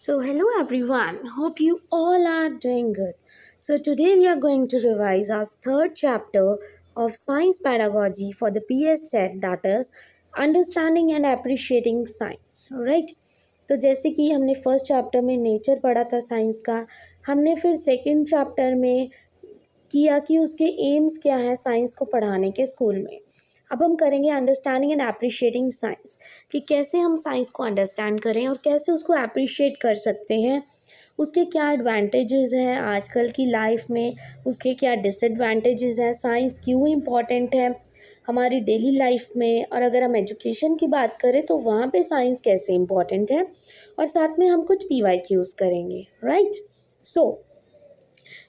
So, hello everyone. Hope you all are doing good. So, today we are going to revise our third chapter of science pedagogy for the PS set, that is understanding and appreciating science. Right? तो जैसे कि हमने first chapter में nature पढ़ा था science का, हमने फिर सेकंड चैप्टर में किया कि उसके एम्स क्या हैं साइंस को पढ़ाने के स्कूल में। अब हम करेंगे अंडरस्टैंडिंग एंड एप्रिशिएटिंग साइंस, कि कैसे हम साइंस को अंडरस्टैंड करें और कैसे उसको एप्रिशिएट कर सकते हैं, उसके क्या एडवांटेजेस हैं आजकल की लाइफ में, उसके क्या डिसएडवांटेजेस हैं, साइंस क्यों इम्पॉर्टेंट है हमारी डेली लाइफ में, और अगर हम एजुकेशन की बात करें तो वहाँ पे साइंस कैसे इम्पॉर्टेंट है, और साथ में हम कुछ PYQs करेंगे। Right, so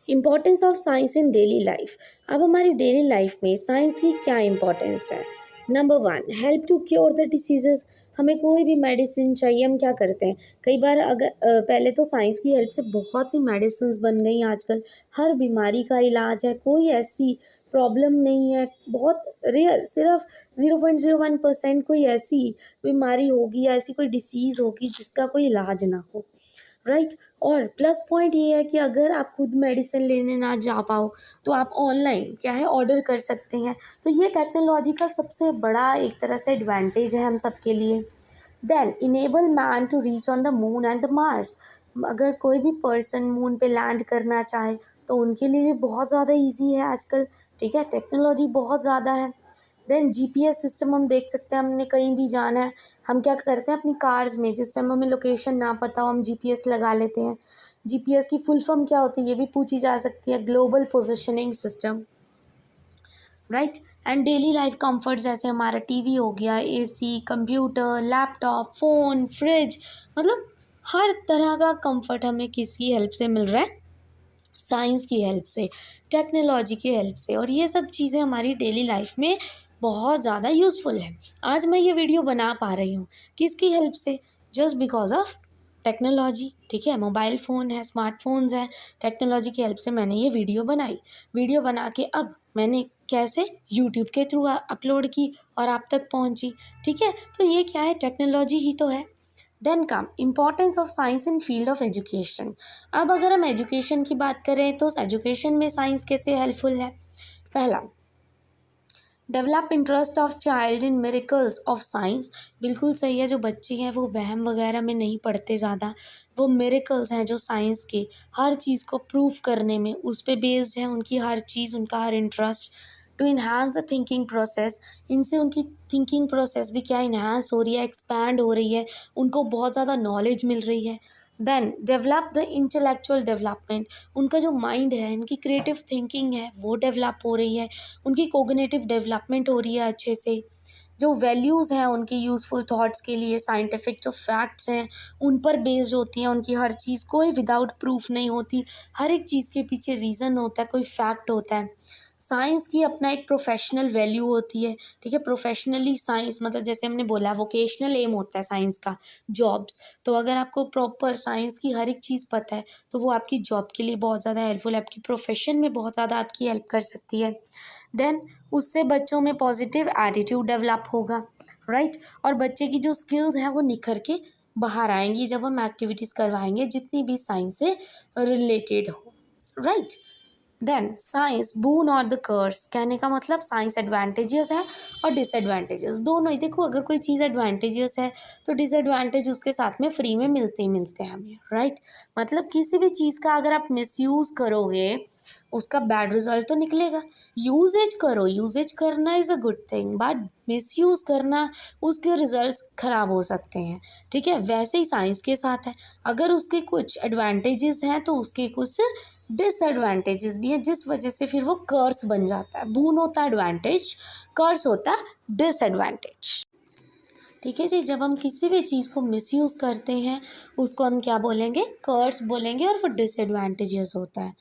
importance of science in daily life. अब हमारी डेली लाइफ में साइंस की क्या इम्पोर्टेंस है। Number 1, help to cure the diseases. हमें कोई भी मेडिसिन चाहिए, हम क्या करते हैं, कई बार अगर पहले तो साइंस की हेल्प से बहुत सी मेडिसिन बन गई आजकल, हर बीमारी का इलाज है, कोई ऐसी प्रॉब्लम नहीं है, बहुत रेयर, सिर्फ 0.01% कोई ऐसी बीमारी होगी या ऐसी कोई डिसीज़ होगी जिसका कोई इलाज ना हो। राइट, और प्लस पॉइंट ये है कि अगर आप खुद मेडिसिन लेने ना जा पाओ तो आप ऑनलाइन क्या है ऑर्डर कर सकते हैं। तो ये टेक्नोलॉजी का सबसे बड़ा एक तरह से एडवांटेज है हम सब के लिए। Then enable man to reach on the moon and the Mars. अगर कोई भी पर्सन मून पे लैंड करना चाहे तो उनके लिए भी बहुत ज़्यादा इजी है आजकल। ठीक है, टेक्नोलॉजी बहुत ज़्यादा है। देन GPS सिस्टम हम देख सकते हैं, हमने कहीं भी जाना है, हम क्या करते हैं अपनी कार्स में, जिस टाइम हमें लोकेशन ना पता हो हम GPS लगा लेते हैं। GPS की फुल फॉर्म क्या होती है ये भी पूछी जा सकती है, global positioning system. Right, and daily life comfort जैसे हमारा TV हो गया, AC, computer, laptop, phone, fridge, मतलब हर तरह का कंफर्ट हमें किसकी हेल्प से मिल रहा है, साइंस की हेल्प से, टेक्नोलॉजी की हेल्प से। और ये सब चीज़ें हमारी डेली लाइफ में बहुत ज़्यादा यूज़फुल है। आज मैं ये वीडियो बना पा रही हूँ किसकी हेल्प से, जस्ट बिकॉज ऑफ टेक्नोलॉजी। ठीक है, मोबाइल फ़ोन है, स्मार्टफोन्स हैं, टेक्नोलॉजी की हेल्प से मैंने ये वीडियो बनाई। वीडियो बना के अब मैंने कैसे यूट्यूब के थ्रू अपलोड की और आप तक पहुँची। ठीक है, तो ये क्या है, टेक्नोलॉजी ही तो है। Then come importance of science in field of education. अब अगर हम एजुकेशन की बात करें तो एजुकेशन में साइंस कैसे हेल्पफुल है। पहला, develop interest of child in miracles of science. बिल्कुल सही है, जो बच्चे हैं वो वहम वगैरह में नहीं पढ़ते ज़्यादा, वो मिरेकल्स हैं जो साइंस के हर चीज़ को प्रूव करने में उस पर बेस्ड है उनकी हर चीज़, उनका हर interest. To enhance the thinking process, इनसे उनकी थिंकिंग प्रोसेस भी क्या इन्हांस हो रही है, एक्सपैंड हो रही है, उनको बहुत ज़्यादा नॉलेज मिल रही है। Then develop the intellectual development, उनका जो माइंड है, उनकी क्रिएटिव थिंकिंग है वो डेवलप हो रही है, उनकी कोग्निटिव डेवलपमेंट हो रही है अच्छे से। जो वैल्यूज़ हैं उनकी यूज़फुल थॉट्स के लिए, साइंटिफिक जो फैक्ट्स हैं उन पर बेस्ड होती हैं उनकी हर चीज़, कोई विदाउट प्रूफ नहीं होती, हर एक चीज़ के पीछे रीज़न होता है, कोई फैक्ट होता है। साइंस की अपना एक प्रोफेशनल वैल्यू होती है। ठीक है, प्रोफेशनली साइंस मतलब जैसे हमने बोला वोकेशनल एम होता है साइंस का, जॉब्स। तो अगर आपको प्रॉपर साइंस की हर एक चीज़ पता है तो वो आपकी जॉब के लिए बहुत ज़्यादा हेल्पफुल है, आपकी प्रोफेशन में बहुत ज़्यादा आपकी हेल्प कर सकती है। देन उससे बच्चों में पॉजिटिव एटीट्यूड डेवलप होगा। राइट, और बच्चे की जो स्किल्स हैं वो निखर के बाहर आएंगी जब हम एक्टिविटीज़ करवाएंगे जितनी भी साइंस से रिलेटेड हो। राइट, देन साइंस बून और द कर्स, कहने का मतलब साइंस एडवांटेजेस है और डिसएडवांटेजेस दोनों ही। देखो, अगर कोई चीज़ एडवांटेजेस है तो डिसएडवांटेज उसके साथ में फ्री में मिलते ही मिलते हैं हमें। राइट, मतलब किसी भी चीज़ का अगर आप मिसयूज़ करोगे उसका बैड रिजल्ट तो निकलेगा। यूजेज करो, यूजेज करना is a good thing, but misuse करना उसके रिजल्ट्स ख़राब हो सकते हैं। ठीक है, वैसे ही साइंस के साथ है, अगर उसके कुछ एडवांटेजेस हैं तो उसके कुछ डिसएडवांटेजेस भी हैं, जिस वजह से फिर वो कर्स बन जाता है। बून होता है एडवांटेज, कर्स होता है डिसएडवांटेज। ठीक है जी, जब हम किसी भी चीज़ को मिसयूज़ करते हैं उसको हम क्या बोलेंगे, कर्स बोलेंगे, और वो डिसएडवांटेजेस होता है।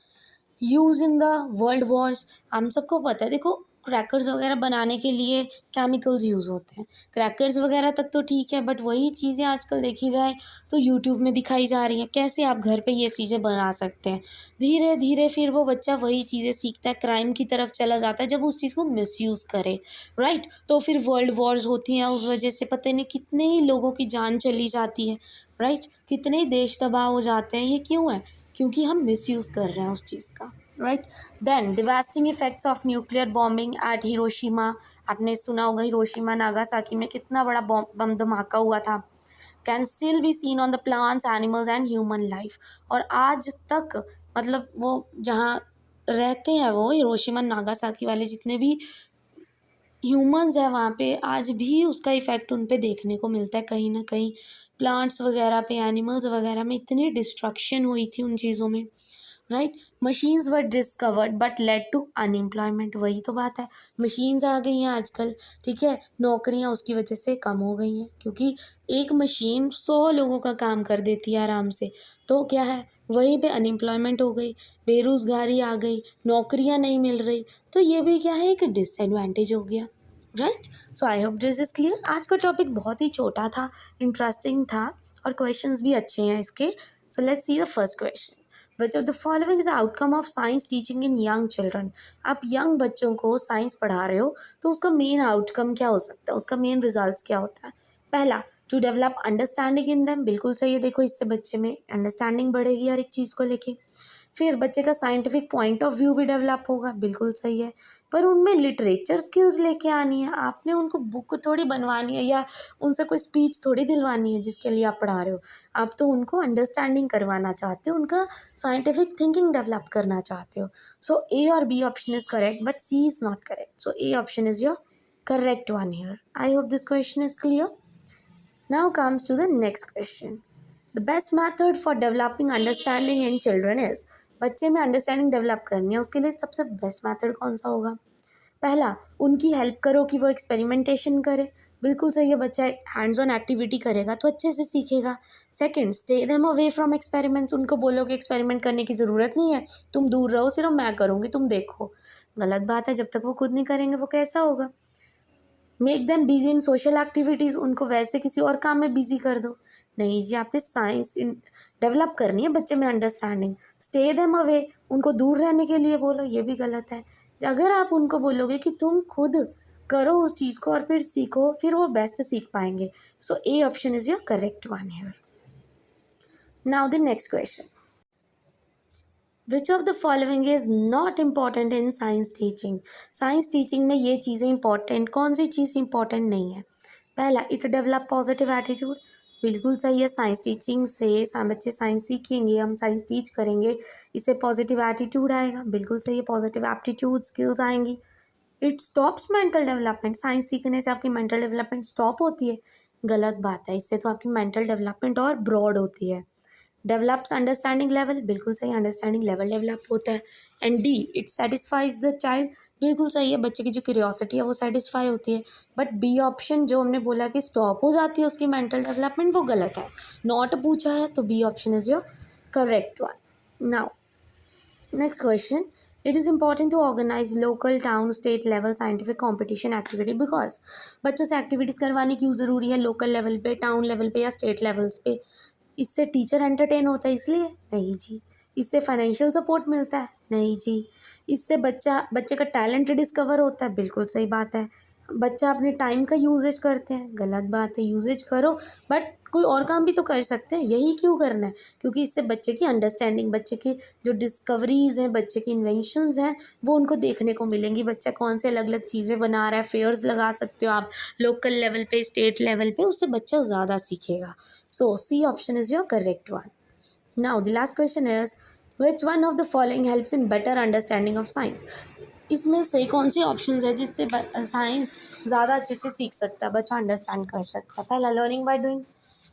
Use in the world Wars, हम सबको पता है, देखो क्रैकर्स वगैरह बनाने के लिए केमिकल्स यूज़ होते हैं। क्रैकर्स वगैरह तक तो ठीक है, बट वही चीज़ें आजकल देखी जाए तो यूट्यूब में दिखाई जा रही हैं, कैसे आप घर पे ये चीज़ें बना सकते हैं। धीरे धीरे फिर वो बच्चा वही चीज़ें सीखता है, क्राइम की तरफ चला जाता है जब उस चीज़ को मिसयूज़ करे, राइट। तो फिर वर्ल्ड वॉर्स होती हैं, उस वजह से पता नहीं कितने ही लोगों की जान चली जाती है, राइट। कितने ही देश तबाह हो जाते हैं। ये क्यों है? क्योंकि हम मिसयूज़ कर रहे हैं उस चीज़ का, right. Then devastating effects of nuclear bombing at Hiroshima. आपने सुना होगा हिरोशिमा नागासाकी में कितना बड़ा बम धमाका हुआ था। Can still be seen on the plants, animals and human life. और आज तक मतलब वो जहाँ रहते हैं, वो हिरोशिमा नागासाकी वाले जितने भी ह्यूमंस है वहाँ पे, आज भी उसका इफ़ेक्ट उन पे देखने को मिलता है कहीं ना कहीं। प्लांट्स वगैरह पे, एनिमल्स वगैरह में इतनी डिस्ट्रक्शन हुई थी उन चीज़ों में, right. Machines were discovered but led to unemployment. वही तो बात है, मशीन्स आ गई हैं आजकल, ठीक है। नौकरियां उसकी वजह से कम हो गई हैं, क्योंकि एक मशीन 100 लोगों का काम कर देती है आराम से। तो क्या है, वहीं पे अनएम्प्लॉयमेंट हो गई, बेरोज़गारी आ गई, नौकरियां नहीं मिल रही। तो ये भी क्या है, एक डिसएडवांटेज हो गया, right. So I hope this is clear. आज का टॉपिक बहुत ही छोटा था, इंटरेस्टिंग था, और क्वेश्चंस भी अच्छे हैं इसके। So let's see the first question. Which of the following is outcome of science teaching in young children. आप यंग बच्चों को साइंस पढ़ा रहे हो, तो उसका मेन आउटकम क्या हो सकता है, उसका मेन रिजल्ट्स क्या होता है। पहला, to develop understanding in them. बिल्कुल सही है, देखो इससे बच्चे में अंडरस्टैंडिंग बढ़ेगी हर एक चीज़ को लेके। फिर बच्चे का साइंटिफिक पॉइंट ऑफ व्यू भी डेवलप होगा, बिल्कुल सही है। पर उनमें लिटरेचर स्किल्स लेके आनी है, आपने उनको बुक थोड़ी बनवानी है या उनसे कोई स्पीच थोड़ी दिलवानी है जिसके लिए आप पढ़ा रहे हो। आप तो उनको अंडरस्टैंडिंग करवाना चाहते हो, उनका साइंटिफिक थिंकिंग डेवलप करना चाहते हो। सो ए और B option is correct, but C is not correct. So A option is your correct one here. I hope this question is clear. Now comes to the next question. The best method for developing understanding in children is, बच्चे में understanding develop करनी है, उसके लिए सबसे best method कौन सा होगा। पहला, उनकी हेल्प करो कि वो एक्सपेरिमेंटेशन करे। बिल्कुल सही है, बच्चा हैंड्स ऑन एक्टिविटी करेगा तो अच्छे से सीखेगा। Second, stay them away from experiments. उनको बोलो कि एक्सपेरिमेंट करने की ज़रूरत नहीं है, तुम दूर रहो, सिर्फ मैं करूँगी, तुम देखो। गलत बात है, जब तक वो खुद नहीं करेंगे वो कैसा होगा। Make them busy in social activities. उनको वैसे किसी और काम में बिजी कर दो। नहीं जी, आपने साइंस डेवलप करनी है बच्चे में अंडरस्टैंडिंग। स्टे देम अवे, उनको दूर रहने के लिए बोलो, ये भी गलत है। अगर आप उनको बोलोगे कि तुम खुद करो उस चीज़ को और फिर सीखो, फिर वो बेस्ट सीख पाएंगे। So A option is your correct one here. Now the next question. Which of the following is not important in science teaching. Science teaching में ये चीज़ें इंपॉर्टेंट, कौन सी चीज़ इंपॉर्टेंट नहीं है। पहला, इट डेवलप पॉजिटिव एटीट्यूड। बिल्कुल सही है, साइंस टीचिंग से बच्चे साइंस सीखेंगे, हम साइंस टीच करेंगे, इससे पॉजिटिव एटीट्यूड आएगा। बिल्कुल सही है, पॉजिटिव एप्टीट्यूड स्किल्स आएंगी। It stops mental development. Science सीखने से आपकी मेंटल डेवलपमेंट स्टॉप होती है, गलत बात है। इससे तो आपकी मेंटल डेवलपमेंट और ब्रॉड होती है। Develops understanding level. बिल्कुल सही, अंडरस्टैंडिंग लेवल डेवलप होता है। And D, it satisfies the child. बिल्कुल सही है, बच्चे की जो क्यूरियोसिटी है वो सेटिस्फाई होती है। बट बी ऑप्शन जो हमने बोला कि स्टॉप हो जाती है उसकी मेंटल डेवलपमेंट, वो गलत है। नॉट पूछा है तो B option is your correct one. Now next question. It is important to organise local, town, state level scientific competition activity because. बच्चों से एक्टिविटीज़ करवानी क्यों ज़रूरी है, लोकल लेवल पे, टाउन लेवल पे या स्टेट लेवल्स पे। इससे टीचर एंटरटेन होता है इसलिए? नहीं जी। इससे फाइनेंशियल सपोर्ट मिलता है? नहीं जी। इससे बच्चे का टैलेंट डिस्कवर होता है? बिल्कुल सही बात है। बच्चा अपने टाइम का यूजेज करते हैं? गलत बात है, यूजेज करो बट कोई और काम भी तो कर सकते हैं। यही क्यों करना है? क्योंकि इससे बच्चे की अंडरस्टैंडिंग, बच्चे की जो डिस्कवरीज़ हैं, बच्चे की इन्वेंशंस हैं, वो उनको देखने को मिलेंगी। बच्चा कौन से अलग अलग चीज़ें बना रहा है, फेयर्स लगा सकते हो आप लोकल लेवल पे, स्टेट लेवल पे, उससे बच्चा ज़्यादा सीखेगा। So C option is your correct one. Now the last question is, which one of the following helps in better understanding of science. इसमें से कौन सी ऑप्शंस है जिससे साइंस ज़्यादा अच्छे से सीख सकता है, बच्चा अंडरस्टैंड कर सकता है। पहला, लर्निंग बाय डूइंग।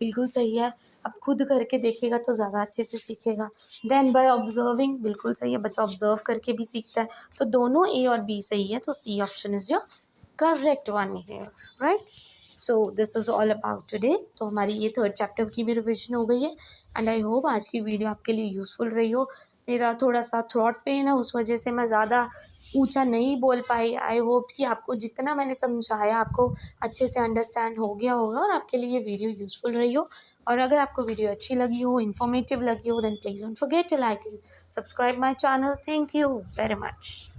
बिल्कुल सही है, अब खुद करके देखेगा तो ज़्यादा अच्छे से सीखेगा। Then by observing. बिल्कुल सही है, बच्चा ऑब्जर्व करके भी सीखता है। तो दोनों ए और बी सही है, तो C option is your correct one here, right. So this is all about today. तो हमारी ये थर्ड चैप्टर की भी रिविजन हो गई है एंड आई होप आज की वीडियो आपके लिए यूज़फुल रही हो। मेरा थोड़ा सा थ्रोट पेन है, उस वजह से मैं ज़्यादा ऊंचा नहीं बोल पाई। आई होप कि आपको जितना मैंने समझाया आपको अच्छे से अंडरस्टैंड हो गया होगा और आपके लिए वीडियो यूज़फुल रही हो। और अगर आपको वीडियो अच्छी लगी हो, इन्फॉर्मेटिव लगी हो, then please don't forget to like and subscribe my channel. Thank you very much.